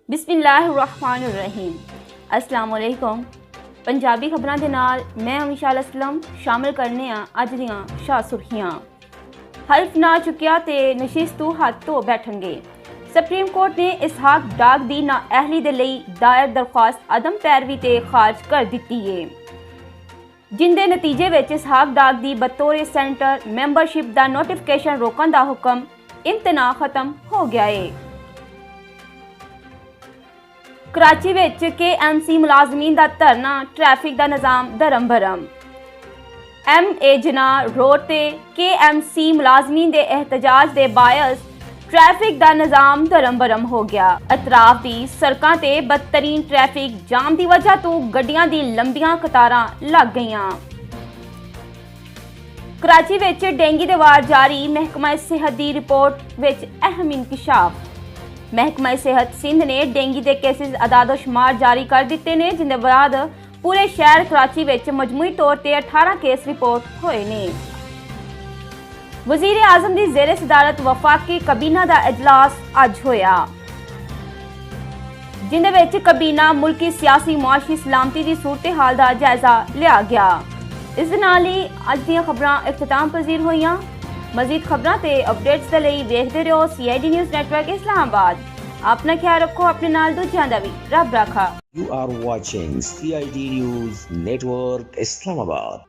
बिस्मिल्लाहिर्रहमानिर्रहीम। अस्सलाम वालेकुम। पंजाबी खबरां दे नाल मैं विशाल असलम शामिल करने अज दियां शाह सुर्खियां। हल्फ ना चुकिया ते नशिस्त तों हत्थ धो बैठणगे। सुप्रीम कोर्ट ने इसहाक डाग दी नाअहली दे लई दायर दरख्वास्त अदम पैरवी ते खारज कर दित्ती है, जिंदे नतीजे विच इसहाक डाग दी बतौर सेनेटर मैंबरशिप दा नोटिफिकेशन रोकण दा हुक्म इम्तना खत्म हो गया है। कराची विच KMC मुलाजमीन दा धरना, ट्रैफिक दा निज़ाम धरम भरम। MA जना रोड ते KMC मुलाजमीन दे एहतजाज दे बायस ट्रैफिक दा निज़ाम धरम भरम हो गया। अतराफ दी सड़कां ते बदतरीन ट्रैफिक जाम दी वजह तो गड्डियां दी लंबियां कतारां लग गईयां। कराची विच डेंगू दे वार जारी, महकमा सेहत दी रिपोर्ट विच अहम इंकशाफ। महकमा सेहत सिंध ने डेंगू के केसेस अदादोशुमार जारी कर दिते ने, जिंदे बाद पूरे शहर कराची विच मजमूई तौर पर 18 केस रिपोर्ट होए ने। वजीर आजम की जेरे सदारत वफाकी कबीना का इजलास अज होया, जिंदे विच कबीना मुल्की सियासी मुआशी सलामती की सूरत हाल का जायजा लिया गया। इस नाल ही अज दी खबरां इख्तिताम पजीर होईयां। मजीद खबरां ते अपडेट्स दे लई वेखदे रहो CID न्यूज़ नेटवर्क इस्लामाबाद। अपना ख्याल रखो, अपने नाल दूजियां दा भी रब रखा। You are watching CID News Network Islamabad.